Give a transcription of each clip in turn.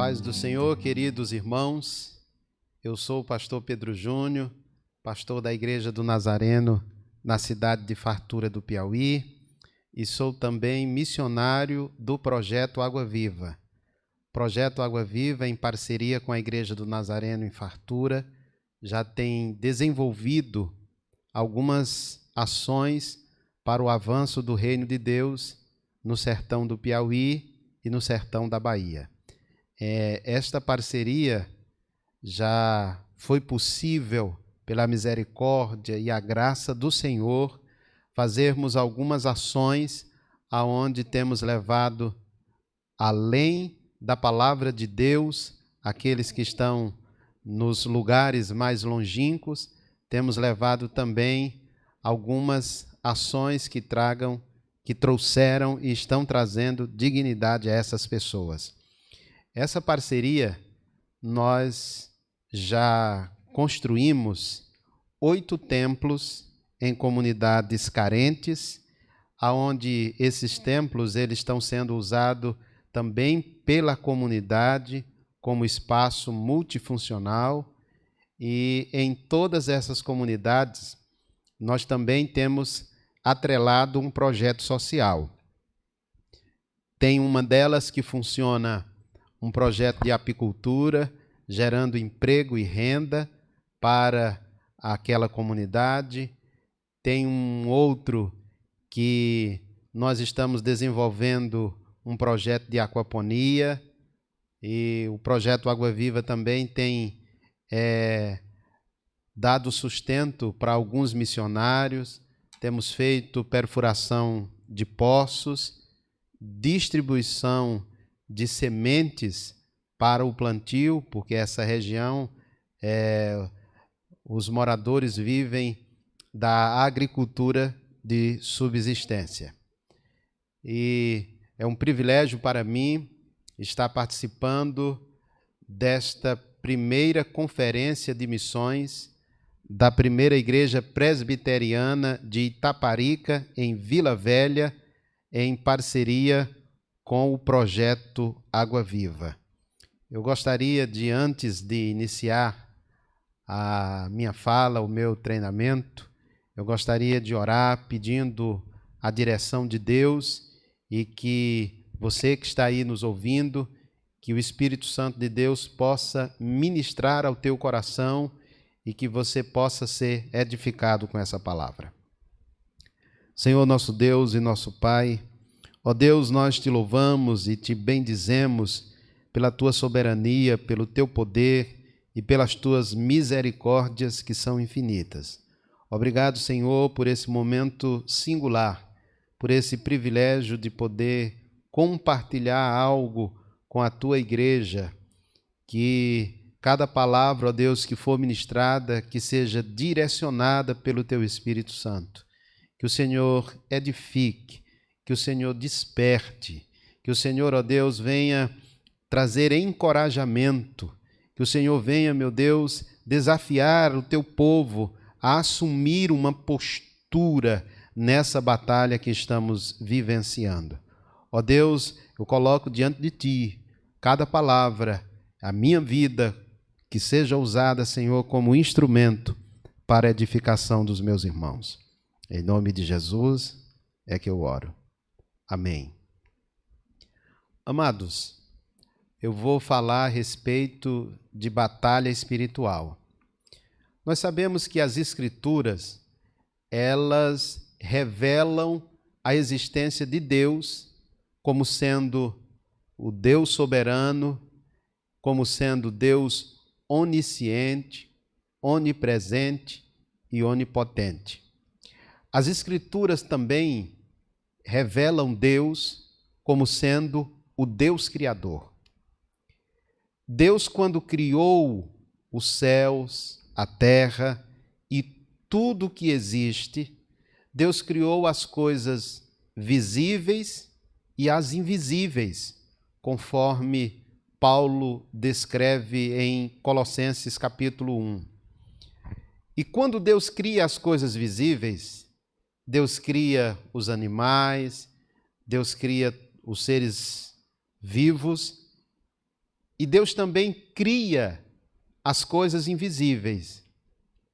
paz do Senhor, queridos irmãos, eu sou o pastor Pedro Júnior, pastor da Igreja do Nazareno, na cidade de Fartura do Piauí, e sou também missionário do Projeto Água Viva. Projeto Água Viva, em parceria com a Igreja do Nazareno em Fartura, já tem desenvolvido algumas ações para o avanço do Reino de Deus no sertão do Piauí e no sertão da Bahia. Esta parceria já foi possível pela misericórdia e a graça do Senhor fazermos algumas ações aonde temos levado além da palavra de Deus aqueles que estão nos lugares mais longínquos, temos levado também algumas ações que trouxeram e estão trazendo dignidade a essas pessoas. Essa parceria, nós já construímos 8 templos em comunidades carentes, aonde esses templos eles estão sendo usados também pela comunidade como espaço multifuncional, e em todas essas comunidades nós também temos atrelado um projeto social. Tem uma delas que funciona um projeto de apicultura, gerando emprego e renda para aquela comunidade. Tem um outro que nós estamos desenvolvendo um projeto de aquaponia, e o projeto Água Viva também tem dado sustento para alguns missionários. Temos feito perfuração de poços, distribuição de sementes para o plantio, porque essa região, os moradores vivem da agricultura de subsistência. E é um privilégio para mim estar participando desta primeira conferência de missões da primeira igreja presbiteriana de Itaparica, em Vila Velha, em parceria com o projeto Água Viva. Eu gostaria de, antes de iniciar a minha fala, o meu treinamento, eu gostaria de orar pedindo a direção de Deus, e que você que está aí nos ouvindo, que o Espírito Santo de Deus possa ministrar ao teu coração e que você possa ser edificado com essa palavra. Senhor nosso Deus e nosso Pai, ó Deus, nós te louvamos e te bendizemos pela tua soberania, pelo teu poder e pelas tuas misericórdias que são infinitas. Obrigado, Senhor, por esse momento singular, por esse privilégio de poder compartilhar algo com a tua igreja, que cada palavra, ó Deus, que for ministrada, que seja direcionada pelo teu Espírito Santo. Que o Senhor edifique, que o Senhor desperte, que o Senhor, ó Deus, venha trazer encorajamento, que o Senhor venha, meu Deus, desafiar o teu povo a assumir uma postura nessa batalha que estamos vivenciando. Ó Deus, eu coloco diante de ti cada palavra, a minha vida, que seja usada, Senhor, como instrumento para a edificação dos meus irmãos. Em nome de Jesus é que eu oro. Amém. Amados, eu vou falar a respeito de batalha espiritual. Nós sabemos que as Escrituras, elas revelam a existência de Deus como sendo o Deus soberano, como sendo Deus onisciente, onipresente e onipotente. As Escrituras também revelam Deus como sendo o Deus Criador. Deus, quando criou os céus, a terra e tudo que existe, Deus criou as coisas visíveis e as invisíveis, conforme Paulo descreve em Colossenses capítulo 1. E quando Deus cria as coisas visíveis, Deus cria os animais, Deus cria os seres vivos, E Deus também cria as coisas invisíveis,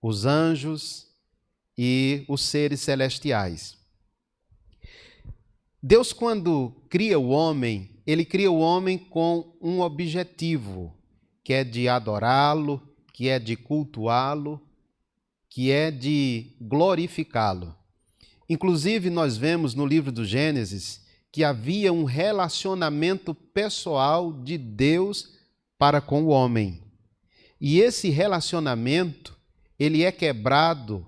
os anjos e os seres celestiais. Deus, quando cria o homem, ele cria o homem com um objetivo, que é de adorá-lo, que é de cultuá-lo, que é de glorificá-lo. Inclusive, nós vemos no livro do Gênesis que havia um relacionamento pessoal de Deus para com o homem. E esse relacionamento, ele é quebrado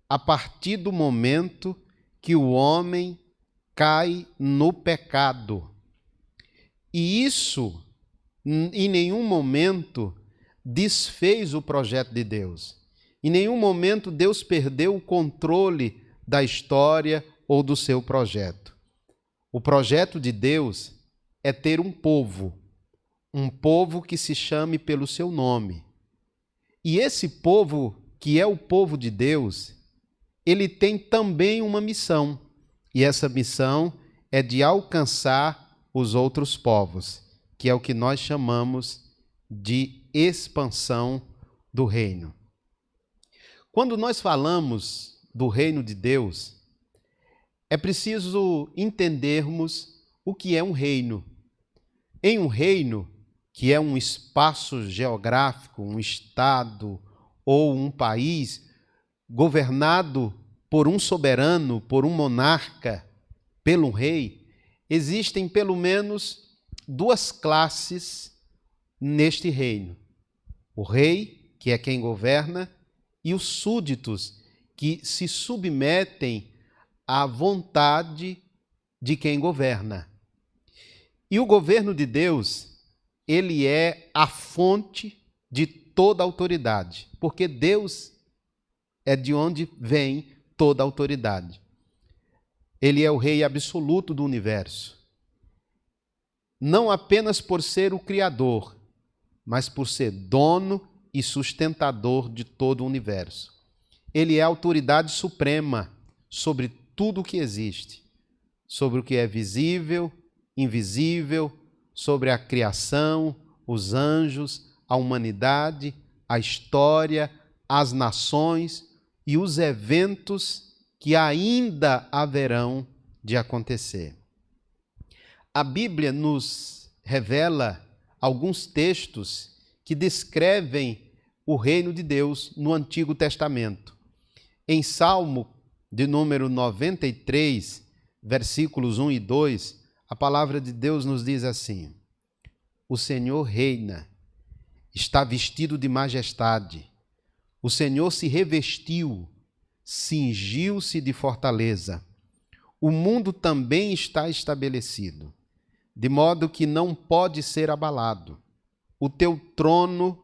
a partir do momento que o homem cai no pecado. E isso, em nenhum momento, desfez o projeto de Deus. Em nenhum momento Deus perdeu o controle da história ou do seu projeto. O projeto de Deus é ter um povo que se chame pelo seu nome. E esse povo, que é o povo de Deus, ele tem também uma missão. E essa missão é de alcançar os outros povos, que é o que nós chamamos de expansão do reino. Quando nós falamos do reino de Deus, é preciso entendermos o que é um reino. Em um reino, que é um espaço geográfico, um estado ou um país governado por um soberano, por um monarca, pelo rei, existem pelo menos duas classes neste reino. O rei, que é quem governa, e os súditos, que se submetem à vontade de quem governa. E o governo de Deus, ele é a fonte de toda autoridade, porque Deus é de onde vem toda autoridade. Ele é o rei absoluto do universo. Não apenas por ser o Criador, mas por ser dono e sustentador de todo o universo. Ele é a autoridade suprema sobre tudo o que existe, sobre o que é visível, invisível, sobre a criação, os anjos, a humanidade, a história, as nações e os eventos que ainda haverão de acontecer. A Bíblia nos revela alguns textos que descrevem o reino de Deus no Antigo Testamento. Em Salmo de número 93, versículos 1 e 2, a palavra de Deus nos diz assim: o Senhor reina, está vestido de majestade. O Senhor se revestiu, cingiu-se de fortaleza. O mundo também está estabelecido, de modo que não pode ser abalado. O teu trono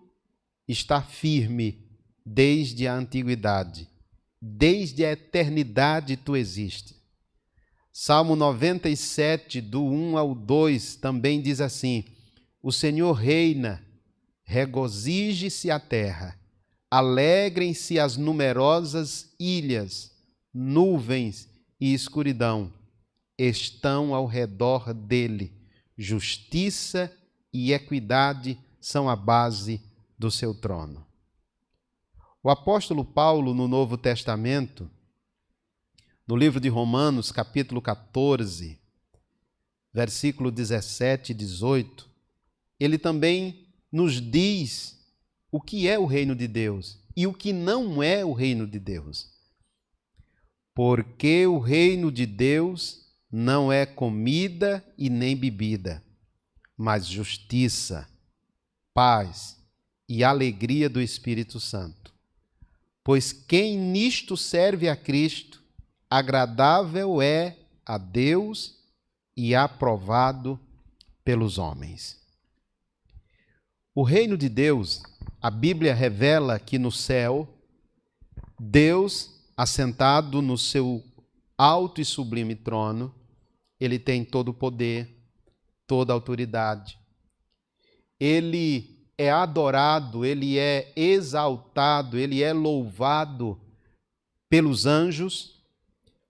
está firme desde a antiguidade. Desde a eternidade tu existes. Salmo 97, do 1 ao 2, também diz assim: o Senhor reina, regozije-se a terra, alegrem-se as numerosas ilhas, nuvens e escuridão estão ao redor dele. Justiça e equidade são a base do seu trono. O apóstolo Paulo, no Novo Testamento, no livro de Romanos, capítulo 14, versículo 17 e 18, ele também nos diz o que é o reino de Deus e o que não é o reino de Deus. Porque o reino de Deus não é comida e nem bebida, mas justiça, paz e alegria do Espírito Santo. Pois quem nisto serve a Cristo, agradável é a Deus e aprovado pelos homens. O reino de Deus, a Bíblia revela que no céu, Deus, assentado no seu alto e sublime trono, ele tem todo o poder, toda a autoridade. Ele é adorado, ele é exaltado, ele é louvado pelos anjos.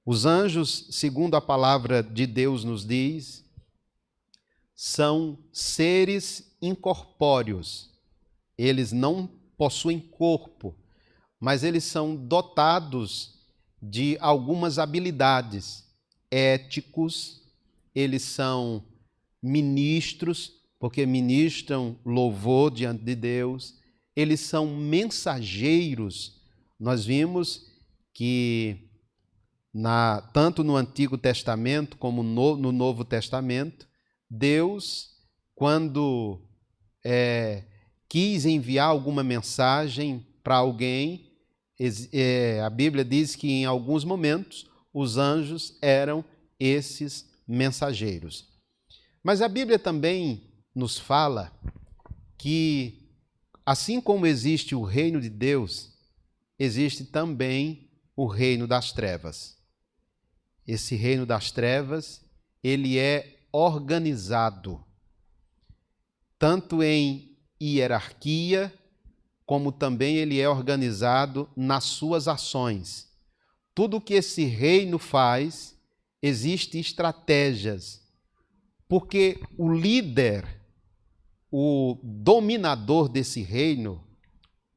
Os anjos, segundo a palavra de Deus nos diz, são seres incorpóreos. Eles não possuem corpo, mas eles são dotados de algumas habilidades éticos, eles são ministros, porque ministram louvor diante de Deus, eles são mensageiros. Nós vimos que tanto no Antigo Testamento como no Novo Testamento, Deus, quando quis enviar alguma mensagem para alguém, a Bíblia diz que em alguns momentos os anjos eram esses mensageiros. Mas a Bíblia também nos fala que, assim como existe o reino de Deus, existe também o reino das trevas. Esse reino das trevas, ele é organizado, tanto em hierarquia, como também ele é organizado nas suas ações. Tudo que esse reino faz, existem estratégias, porque o líder, o dominador desse reino,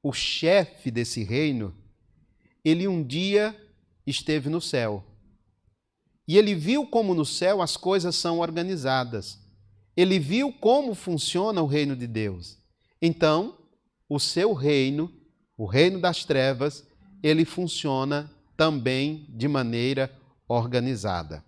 o chefe desse reino, ele um dia esteve no céu. E ele viu como no céu as coisas são organizadas. Ele viu como funciona o reino de Deus. Então, o seu reino, o reino das trevas, ele funciona também de maneira organizada.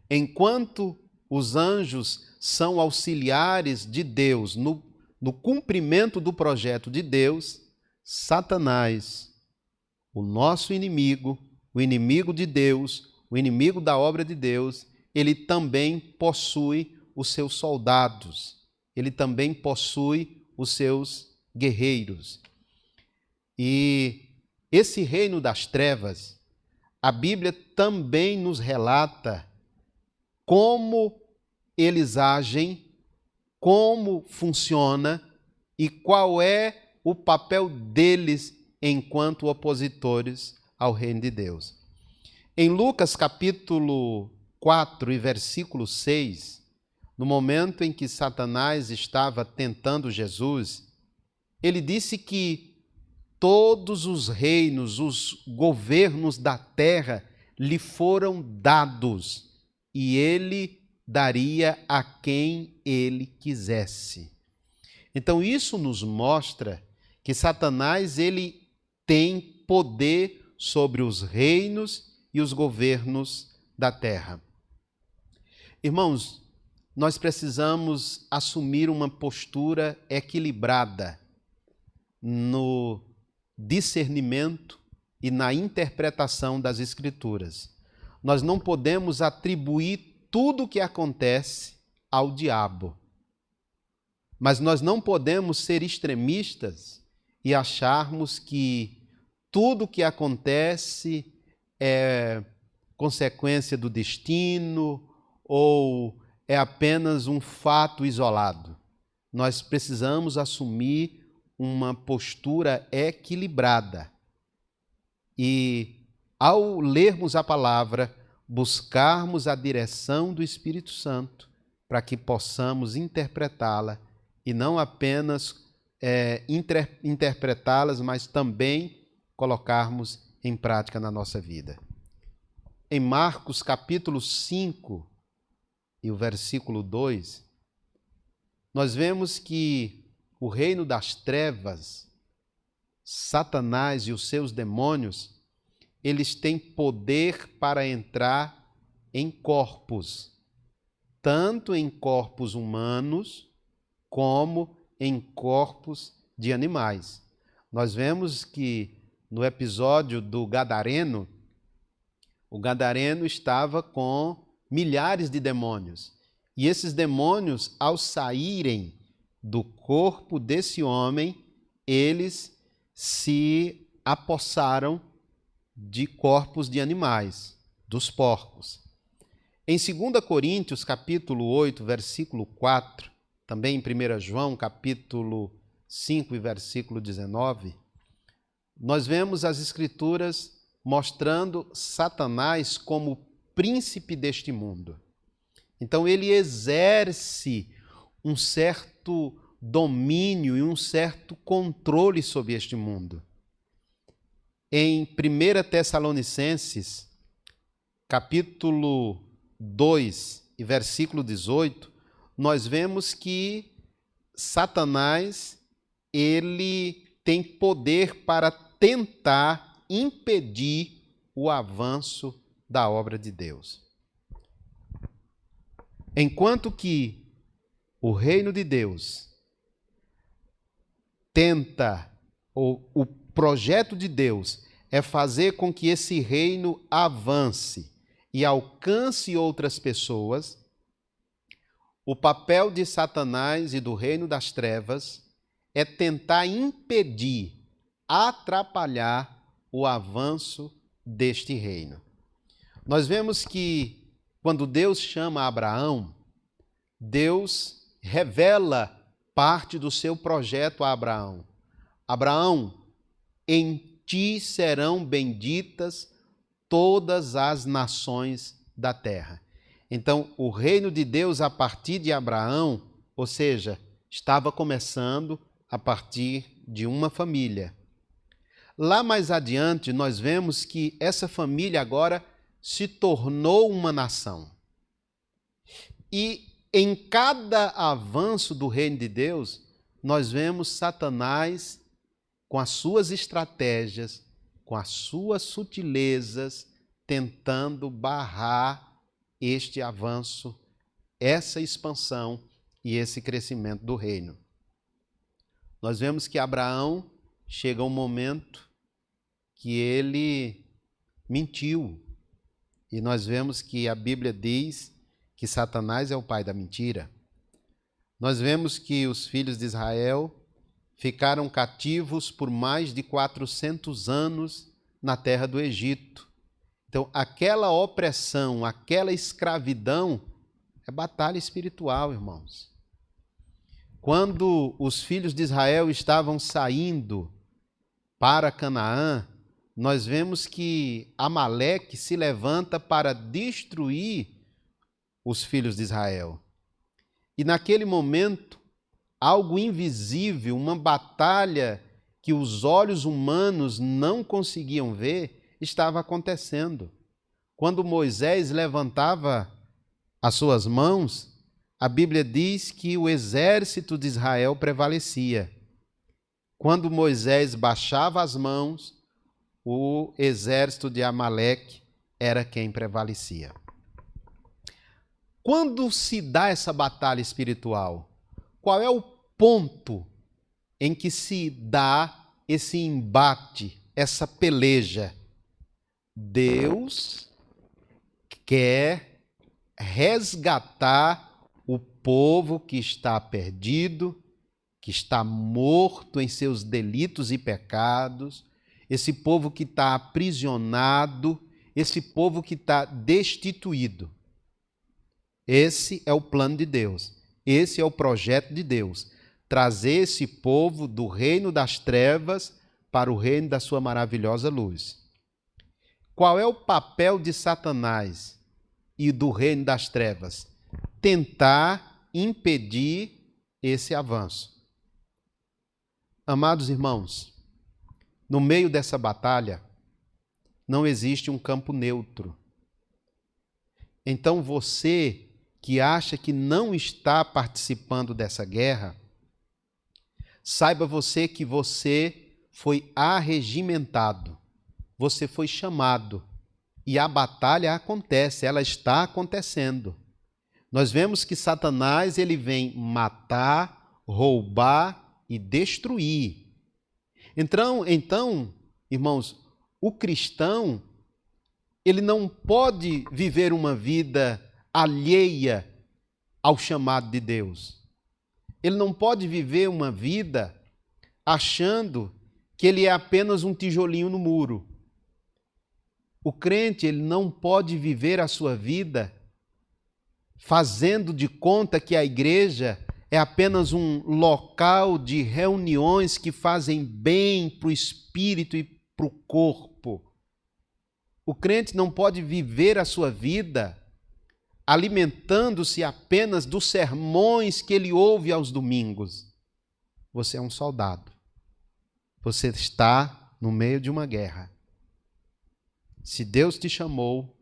Enquanto os anjos são auxiliares de Deus no cumprimento do projeto de Deus, Satanás, o nosso inimigo, o inimigo de Deus, o inimigo da obra de Deus, ele também possui os seus soldados, ele também possui os seus guerreiros. E esse reino das trevas, a Bíblia também nos relata como eles agem, como funciona e qual é o papel deles enquanto opositores ao reino de Deus. Em Lucas capítulo 4 e versículo 6, no momento em que Satanás estava tentando Jesus, ele disse que todos os reinos, os governos da terra lhe foram dados e ele daria a quem ele quisesse. Então isso nos mostra que Satanás ele tem poder sobre os reinos e os governos da terra. Irmãos, nós precisamos assumir uma postura equilibrada no discernimento e na interpretação das Escrituras. Nós não podemos atribuir tudo o que acontece ao diabo. Mas nós não podemos ser extremistas e acharmos que tudo o que acontece é consequência do destino ou é apenas um fato isolado. Nós precisamos assumir uma postura equilibrada e, ao lermos a palavra, buscarmos a direção do Espírito Santo para que possamos interpretá-la e não apenas interpretá-las, mas também colocarmos em prática na nossa vida. Em Marcos capítulo 5 e o versículo 2, nós vemos que o reino das trevas, Satanás e os seus demônios, eles têm poder para entrar em corpos, tanto em corpos humanos como em corpos de animais. Nós vemos que no episódio do Gadareno, o Gadareno estava com milhares de demônios. E esses demônios, ao saírem do corpo desse homem, eles se apossaram de corpos de animais, dos porcos. Em 2 Coríntios, capítulo 8, versículo 4, também em 1 João, capítulo 5 e versículo 19, nós vemos as Escrituras mostrando Satanás como príncipe deste mundo. Então ele exerce um certo domínio e um certo controle sobre este mundo. Em 1 Tessalonicenses, capítulo 2 e versículo 18, nós vemos que Satanás, ele tem poder para tentar impedir o avanço da obra de Deus. Enquanto que o reino de Deus tenta, ou o projeto de Deus é fazer com que esse reino avance e alcance outras pessoas, o papel de Satanás e do reino das trevas é tentar impedir, atrapalhar o avanço deste reino. Nós vemos que quando Deus chama Abraão, Deus revela parte do seu projeto a Abraão. Abraão, em ti serão benditas todas as nações da terra. Então, o reino de Deus a partir de Abraão, ou seja, estava começando a partir de uma família. Lá mais adiante, nós vemos que essa família agora se tornou uma nação. E em cada avanço do reino de Deus, nós vemos Satanás com as suas estratégias, com as suas sutilezas, tentando barrar este avanço, essa expansão e esse crescimento do reino. Nós vemos que Abraão chega um momento que ele mentiu. E nós vemos que a Bíblia diz que Satanás é o pai da mentira. Nós vemos que os filhos de Israel ficaram cativos por mais de 400 anos na terra do Egito. Então, aquela opressão, aquela escravidão é batalha espiritual, irmãos. Quando os filhos de Israel estavam saindo para Canaã, nós vemos que Amaleque se levanta para destruir os filhos de Israel. E naquele momento, algo invisível, uma batalha que os olhos humanos não conseguiam ver, estava acontecendo. Quando Moisés levantava as suas mãos, a Bíblia diz que o exército de Israel prevalecia. Quando Moisés baixava as mãos, o exército de Amaleque era quem prevalecia. Quando se dá essa batalha espiritual, qual é o ponto em que se dá esse embate, essa peleja? Deus quer resgatar o povo que está perdido, que está morto em seus delitos e pecados, esse povo que está aprisionado, esse povo que está destituído. Esse é o plano de Deus, esse é o projeto de Deus, trazer esse povo do reino das trevas para o reino da sua maravilhosa luz. Qual é o papel de Satanás e do reino das trevas? Tentar impedir esse avanço. Amados irmãos, no meio dessa batalha não existe um campo neutro. Então você que acha que não está participando dessa guerra, saiba você que você foi arregimentado, você foi chamado e a batalha acontece, ela está acontecendo. Nós vemos que Satanás ele vem matar, roubar e destruir. Então, irmãos, o cristão ele não pode viver uma vida alheia ao chamado de Deus. Ele não pode viver uma vida achando que ele é apenas um tijolinho no muro. O crente, ele não pode viver a sua vida fazendo de conta que a igreja é apenas um local de reuniões que fazem bem para o espírito e para o corpo. O crente não pode viver a sua vida alimentando-se apenas dos sermões que ele ouve aos domingos. Você é um soldado. Você está no meio de uma guerra. Se Deus te chamou,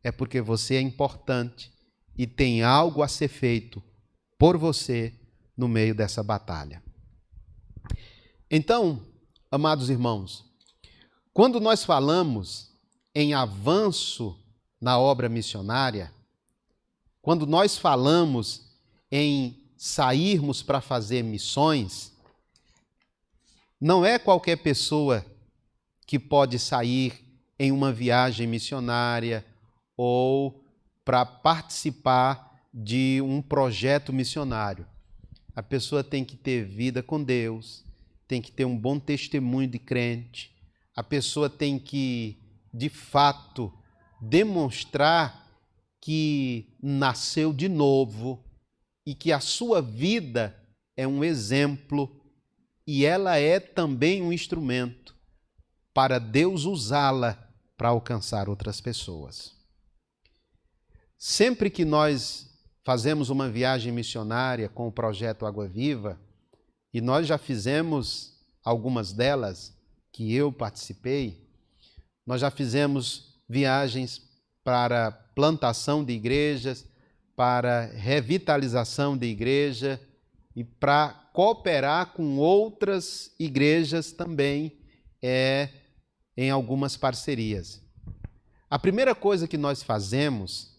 é porque você é importante e tem algo a ser feito por você no meio dessa batalha. Então, amados irmãos, quando nós falamos em avanço na obra missionária, quando nós falamos em sairmos para fazer missões, não é qualquer pessoa que pode sair em uma viagem missionária ou para participar de um projeto missionário. A pessoa tem que ter vida com Deus, tem que ter um bom testemunho de crente, a pessoa tem que, de fato, demonstrar que nasceu de novo e que a sua vida é um exemplo e ela é também um instrumento para Deus usá-la para alcançar outras pessoas. Sempre que nós fazemos uma viagem missionária com o projeto Água Viva, e nós já fizemos algumas delas que eu participei, nós já fizemos viagens para plantação de igrejas, para revitalização de igreja e para cooperar com outras igrejas também em algumas parcerias. A primeira coisa que nós fazemos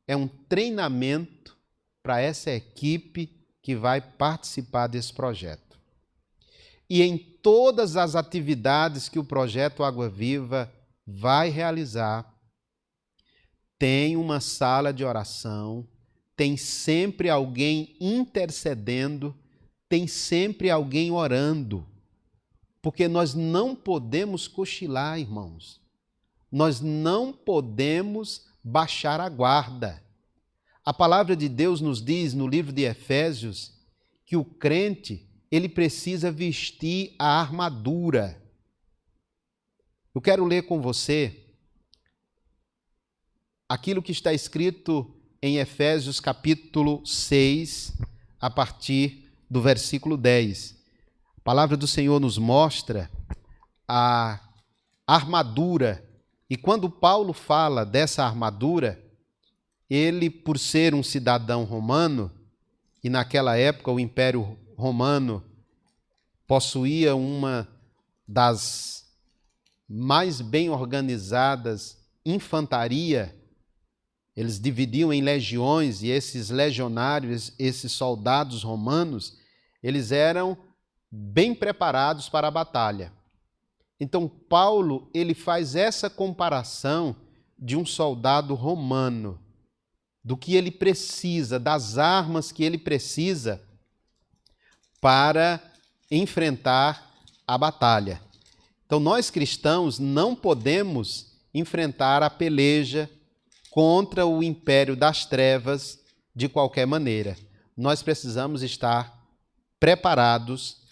é um treinamento para essa equipe que vai participar desse projeto. E em todas as atividades que o projeto Água Viva vai realizar, tem uma sala de oração, tem sempre alguém intercedendo, tem sempre alguém orando, porque nós não podemos cochilar, irmãos. Nós não podemos baixar a guarda. A palavra de Deus nos diz no livro de Efésios que o crente, ele precisa vestir a armadura. Eu quero ler com você aquilo que está escrito em Efésios capítulo 6, a partir do versículo 10. A palavra do Senhor nos mostra a armadura. E quando Paulo fala dessa armadura, ele, por ser um cidadão romano, e naquela época o Império Romano possuía uma das mais bem organizadas infantaria, eles dividiam em legiões, e esses legionários, esses soldados romanos, eles eram bem preparados para a batalha. Então, Paulo, ele faz essa comparação de um soldado romano, do que ele precisa, das armas que ele precisa para enfrentar a batalha. Então, nós cristãos não podemos enfrentar a peleja contra o império das trevas de qualquer maneira. Nós precisamos estar preparados,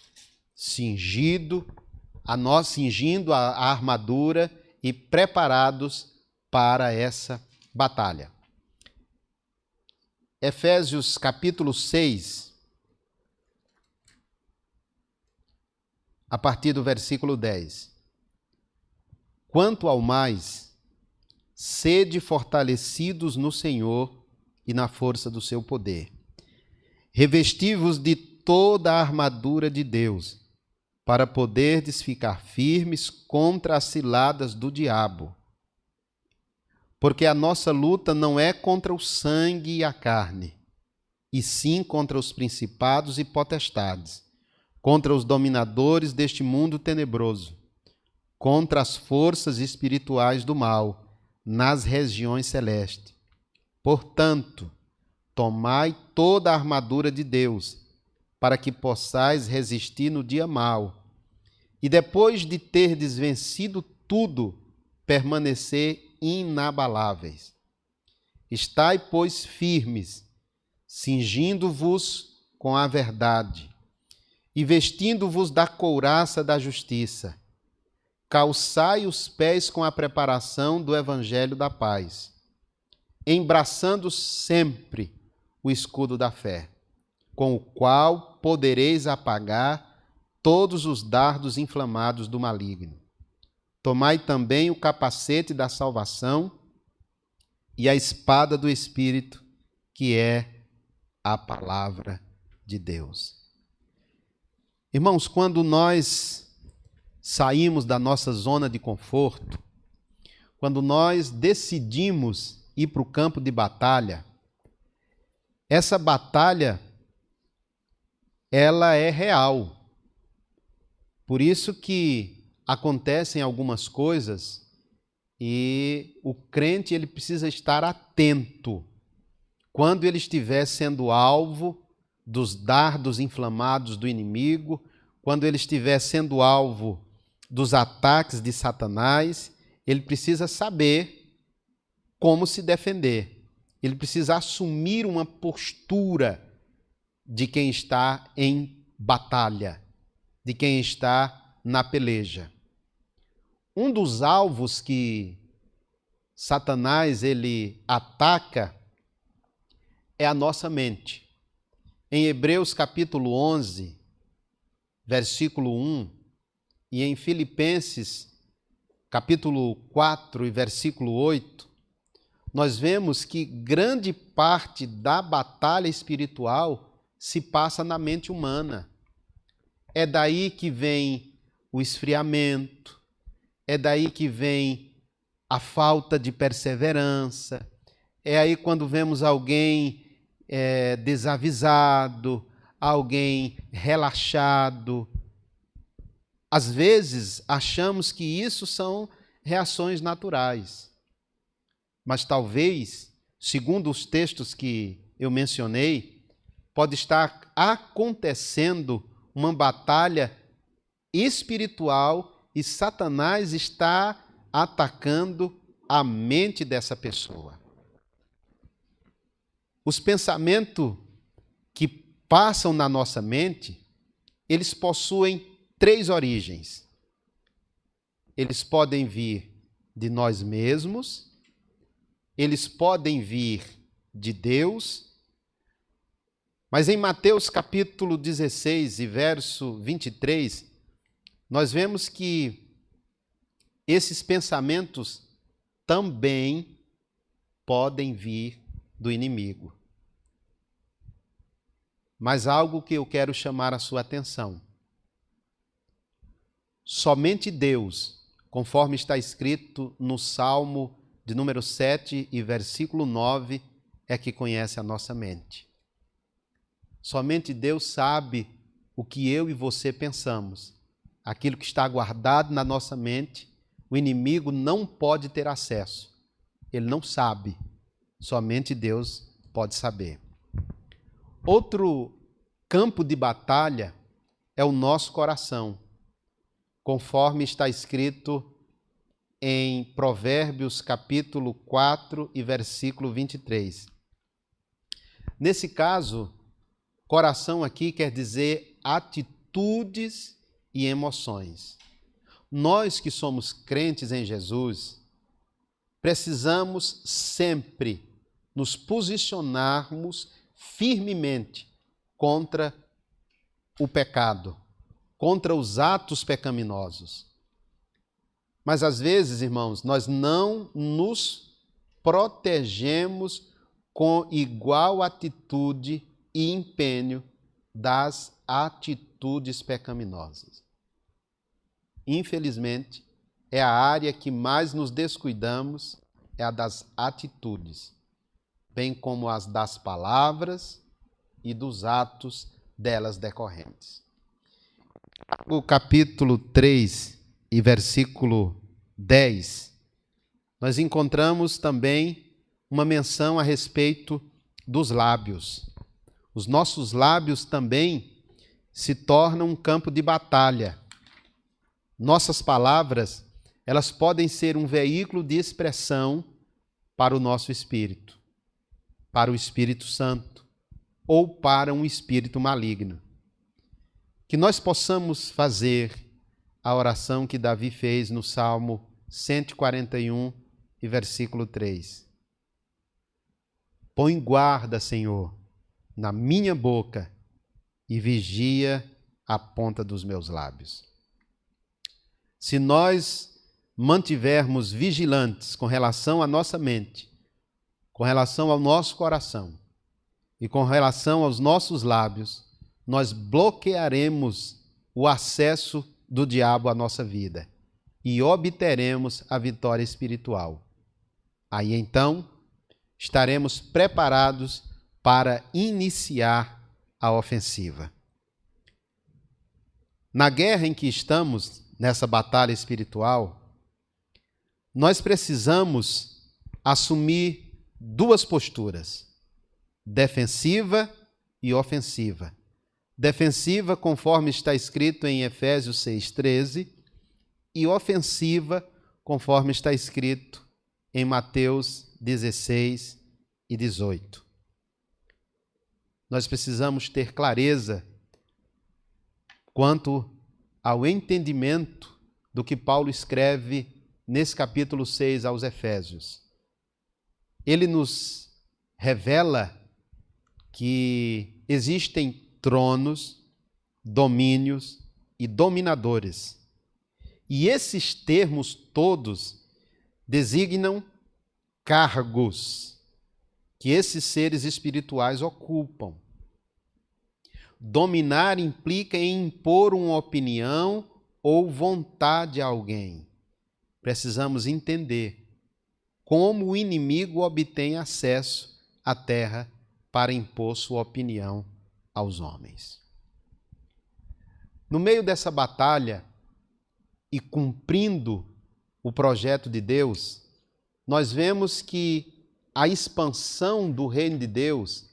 cingindo a armadura e preparados para essa batalha. Efésios capítulo 6, a partir do versículo 10. Quanto ao mais, sede fortalecidos no Senhor e na força do seu poder. Revesti-vos de toda a armadura de Deus, para poderdes ficar firmes contra as ciladas do diabo. Porque a nossa luta não é contra o sangue e a carne, e sim contra os principados e potestades, contra os dominadores deste mundo tenebroso, contra as forças espirituais do mal, nas regiões celestes. Portanto, tomai toda a armadura de Deus, para que possais resistir no dia mau, e depois de terdes vencido tudo, permanecer inabaláveis. Estai, pois, firmes, cingindo-vos com a verdade, e vestindo-vos da couraça da justiça. Calçai os pés com a preparação do evangelho da paz. embraçando sempre o escudo da fé, com o qual podereis apagar todos os dardos inflamados do maligno. Tomai também o capacete da salvação e a espada do Espírito, que é a palavra de Deus. Irmãos, quando nós saímos da nossa zona de conforto, quando nós decidimos ir para o campo de batalha, essa batalha, ela é real. Por isso que acontecem algumas coisas e o crente ele precisa estar atento quando ele estiver sendo alvo dos dardos inflamados do inimigo, quando ele estiver sendo alvo dos ataques de Satanás, ele precisa saber como se defender. Ele precisa assumir uma postura de quem está em batalha, de quem está na peleja. Um dos alvos que Satanás ele ataca é a nossa mente. Em Hebreus capítulo 11, versículo 1, e em Filipenses capítulo 4 e versículo 8, nós vemos que grande parte da batalha espiritual se passa na mente humana. É daí que vem o esfriamento, é daí que vem a falta de perseverança, é aí quando vemos alguém desavisado, alguém relaxado. Às vezes achamos que isso são reações naturais, mas talvez, segundo os textos que eu mencionei, pode estar acontecendo uma batalha espiritual e Satanás está atacando a mente dessa pessoa. Os pensamentos que passam na nossa mente, eles possuem 3 origens. Eles podem vir de nós mesmos, eles podem vir de Deus, mas em Mateus capítulo 16 e verso 23, nós vemos que esses pensamentos também podem vir do inimigo. Mas algo que eu quero chamar a sua atenção. Somente Deus, conforme está escrito no Salmo de número 7 e versículo 9, é que conhece a nossa mente. Somente Deus sabe o que eu e você pensamos. Aquilo que está guardado na nossa mente, o inimigo não pode ter acesso. Ele não sabe. Somente Deus pode saber. Outro campo de batalha é o nosso coração, conforme está escrito em Provérbios capítulo 4 e versículo 23. Nesse caso, coração aqui quer dizer atitudes e emoções. Nós que somos crentes em Jesus, precisamos sempre nos posicionarmos firmemente contra o pecado, contra os atos pecaminosos. Mas às vezes, irmãos, nós não nos protegemos com igual atitude e empenho das atitudes pecaminosas. Infelizmente, é a área que mais nos descuidamos, é a das atitudes, bem como as das palavras e dos atos delas decorrentes. O capítulo 3 e versículo 10, nós encontramos também uma menção a respeito dos lábios. Os nossos lábios também se tornam um campo de batalha. Nossas palavras, elas podem ser um veículo de expressão para o nosso espírito, para o Espírito Santo ou para um espírito maligno. Que nós possamos fazer a oração que Davi fez no Salmo 141 e versículo 3. Põe guarda, Senhor, na minha boca e vigia a ponta dos meus lábios. Se nós mantivermos vigilantes com relação à nossa mente, com relação ao nosso coração e com relação aos nossos lábios, nós bloquearemos o acesso do diabo à nossa vida e obteremos a vitória espiritual. Aí então estaremos preparados para iniciar a ofensiva. Na guerra em que estamos, nessa batalha espiritual, nós precisamos assumir duas posturas: defensiva e ofensiva. Defensiva, conforme está escrito em Efésios 6,13, e ofensiva, conforme está escrito em Mateus 16 e 18. Nós precisamos ter clareza quanto ao entendimento do que Paulo escreve nesse capítulo 6 aos Efésios. Ele nos revela que existem tronos, domínios e dominadores. E esses termos todos designam cargos que esses seres espirituais ocupam. Dominar implica em impor uma opinião ou vontade a alguém. Precisamos entender como o inimigo obtém acesso à terra para impor sua opinião aos homens. No meio dessa batalha e cumprindo o projeto de Deus, nós vemos que a expansão do reino de Deus,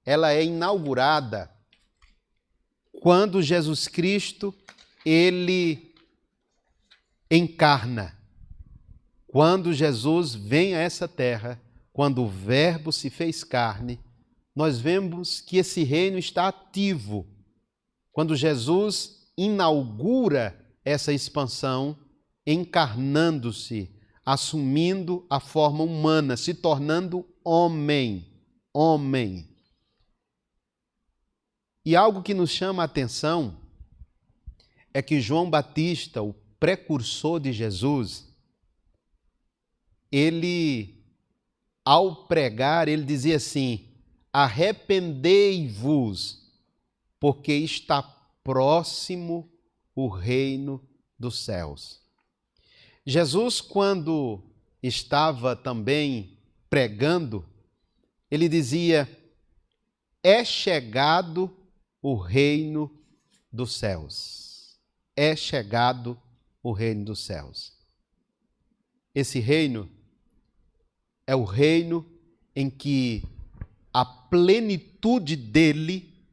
ela é inaugurada quando Jesus Cristo, ele encarna. Quando Jesus vem a essa terra, quando o Verbo se fez carne, nós vemos que esse reino está ativo. Quando Jesus inaugura essa expansão, encarnando-se, assumindo a forma humana, se tornando homem. E algo que nos chama a atenção é que João Batista, o precursor de Jesus, ele, ao pregar, ele dizia assim: arrependei-vos, porque está próximo o reino dos céus. Jesus, quando estava também pregando, ele dizia: é chegado o reino dos céus. É chegado o reino dos céus. Esse reino é o reino em que a plenitude dele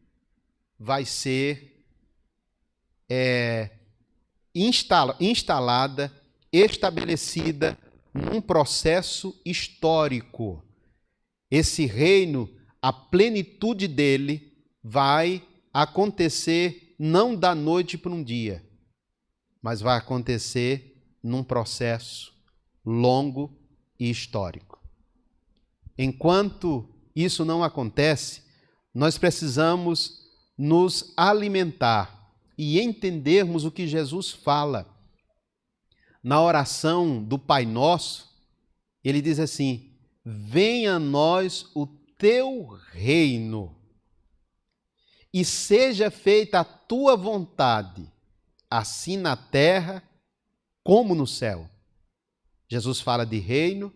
vai ser instalada, estabelecida num processo histórico. Esse reino, a plenitude dele vai acontecer não da noite para um dia, mas vai acontecer num processo longo e histórico. Enquanto isso não acontece, nós precisamos nos alimentar e entendermos o que Jesus fala. Na oração do Pai Nosso, ele diz assim: venha a nós o teu reino e seja feita a tua vontade, assim na terra como no céu. Jesus fala de reino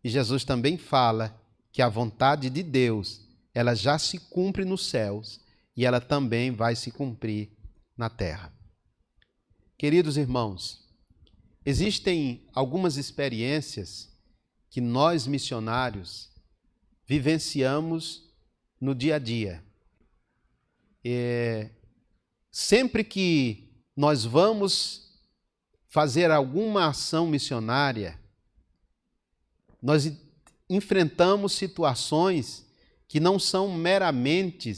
e Jesus também fala que a vontade de Deus, ela já se cumpre nos céus e ela também vai se cumprir na terra. Queridos irmãos, existem algumas experiências que nós missionários vivenciamos no dia a dia. Sempre que nós vamos fazer alguma ação missionária, nós enfrentamos situações que não são meramente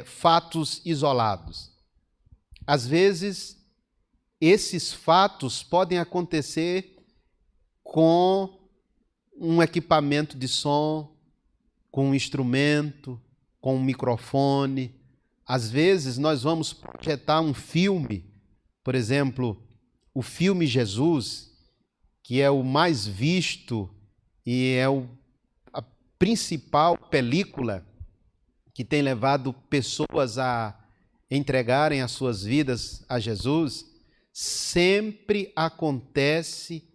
fatos isolados. Às vezes, esses fatos podem acontecer com um equipamento de som, com um instrumento, com um microfone. Às vezes nós vamos projetar um filme, por exemplo, o filme Jesus, que é o mais visto e é a principal película que tem levado pessoas a entregarem as suas vidas a Jesus. Sempre acontece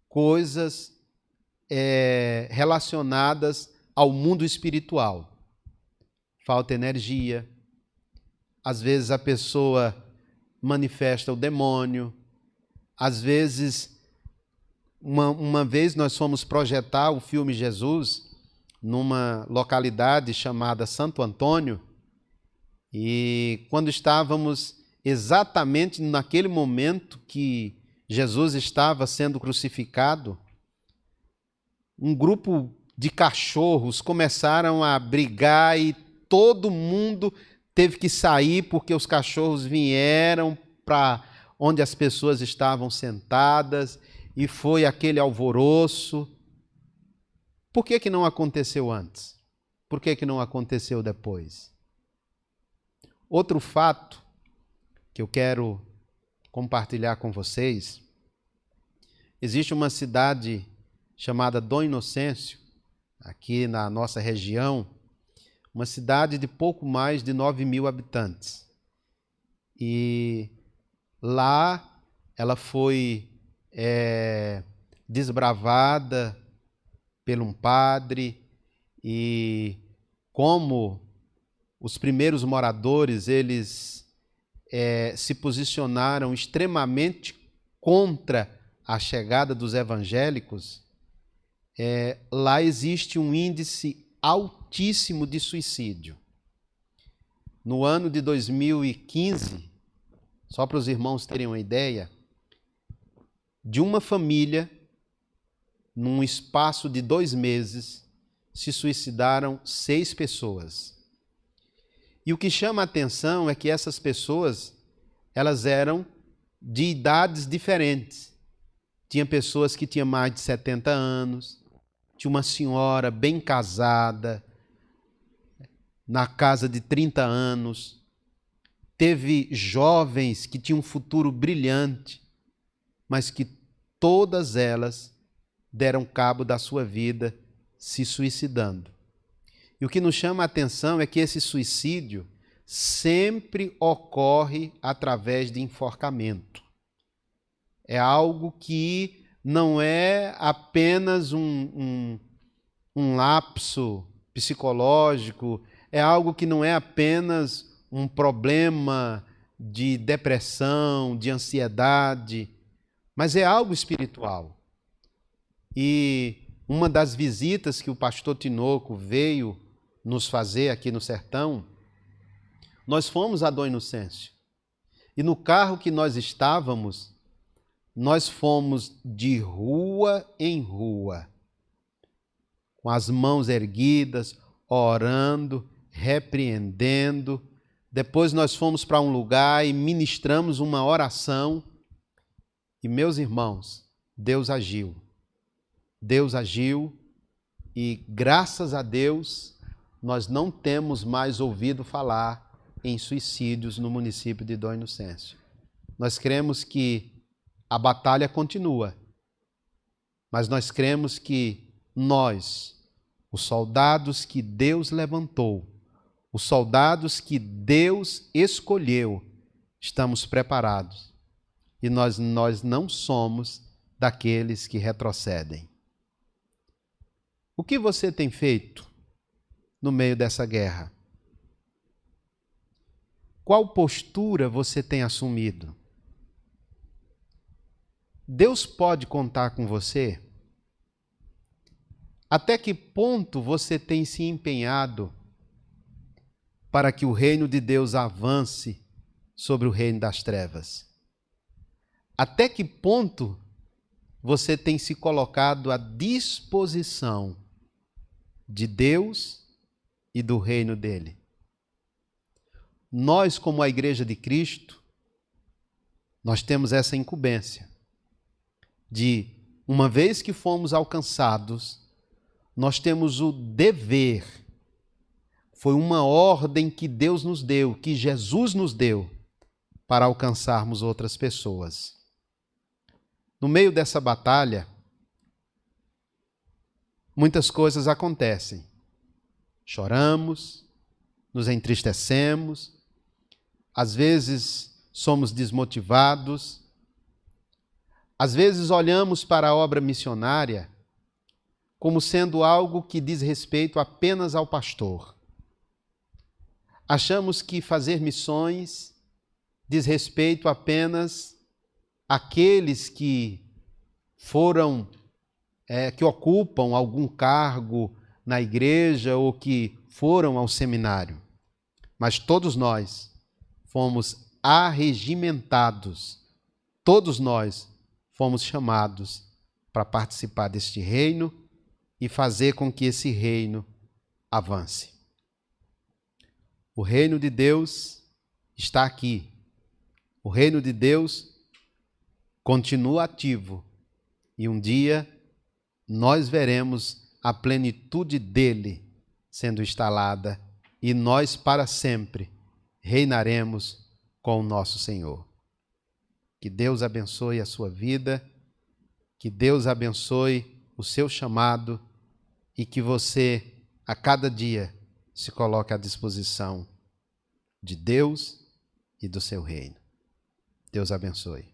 coisas relacionadas ao mundo espiritual. Falta energia, às vezes a pessoa manifesta o demônio, às vezes, uma vez nós fomos projetar o filme Jesus numa localidade chamada Santo Antônio, e quando estávamos exatamente naquele momento que Jesus estava sendo crucificado, um grupo de cachorros começaram a brigar e todo mundo teve que sair porque os cachorros vieram para onde as pessoas estavam sentadas e foi aquele alvoroço. Por que não aconteceu antes? Por que não aconteceu depois? Outro fato que eu quero compartilhar com vocês, existe uma cidade chamada Dom Inocêncio, aqui na nossa região, uma cidade de pouco mais de 9.000 habitantes. E lá ela foi desbravada por um padre, e como os primeiros moradores, eles se posicionaram extremamente contra a chegada dos evangélicos, lá existe um índice altíssimo de suicídio. No ano de 2015, só para os irmãos terem uma ideia, de uma família, num espaço de 2 meses, se suicidaram 6 pessoas. E o que chama a atenção é que essas pessoas, elas eram de idades diferentes. Tinha pessoas que tinham mais de 70 anos, tinha uma senhora bem casada, na casa de 30 anos, teve jovens que tinham um futuro brilhante, mas que todas elas deram cabo da sua vida se suicidando. E o que nos chama a atenção é que esse suicídio sempre ocorre através de enforcamento. É algo que não é apenas um lapso psicológico, é algo que não é apenas um problema de depressão, de ansiedade, mas é algo espiritual. E uma das visitas que o pastor Tinoco veio nos fazer aqui no sertão, nós fomos a Dom Inocêncio. E no carro que nós estávamos, nós fomos de rua em rua, com as mãos erguidas, orando, repreendendo. Depois nós fomos para um lugar e ministramos uma oração. E, meus irmãos, Deus agiu. Deus agiu e, graças a Deus, nós não temos mais ouvido falar em suicídios no município de Dom Inocêncio. Nós cremos que a batalha continua, mas nós cremos que nós, os soldados que Deus levantou, os soldados que Deus escolheu, estamos preparados. E nós não somos daqueles que retrocedem. O que você tem feito no meio dessa guerra? Qual postura você tem assumido? Deus pode contar com você? Até que ponto você tem se empenhado para que o reino de Deus avance sobre o reino das trevas? Até que ponto você tem se colocado à disposição de Deus e do reino dele? Nós, como a Igreja de Cristo, nós temos essa incumbência de, uma vez que fomos alcançados, nós temos o dever Foi uma ordem que Deus nos deu, que Jesus nos deu, para alcançarmos outras pessoas. No meio dessa batalha, muitas coisas acontecem. Choramos, nos entristecemos, às vezes somos desmotivados, às vezes olhamos para a obra missionária como sendo algo que diz respeito apenas ao pastor. Achamos que fazer missões diz respeito apenas àqueles que que ocupam algum cargo na igreja ou que foram ao seminário. Mas todos nós fomos arregimentados, todos nós fomos chamados para participar deste reino e fazer com que esse reino avance. O reino de Deus está aqui. O reino de Deus continua ativo e um dia nós veremos a plenitude dele sendo instalada e nós para sempre reinaremos com o nosso Senhor. Que Deus abençoe a sua vida, que Deus abençoe o seu chamado e que você, a cada dia, se coloque à disposição de Deus e do seu reino. Deus abençoe.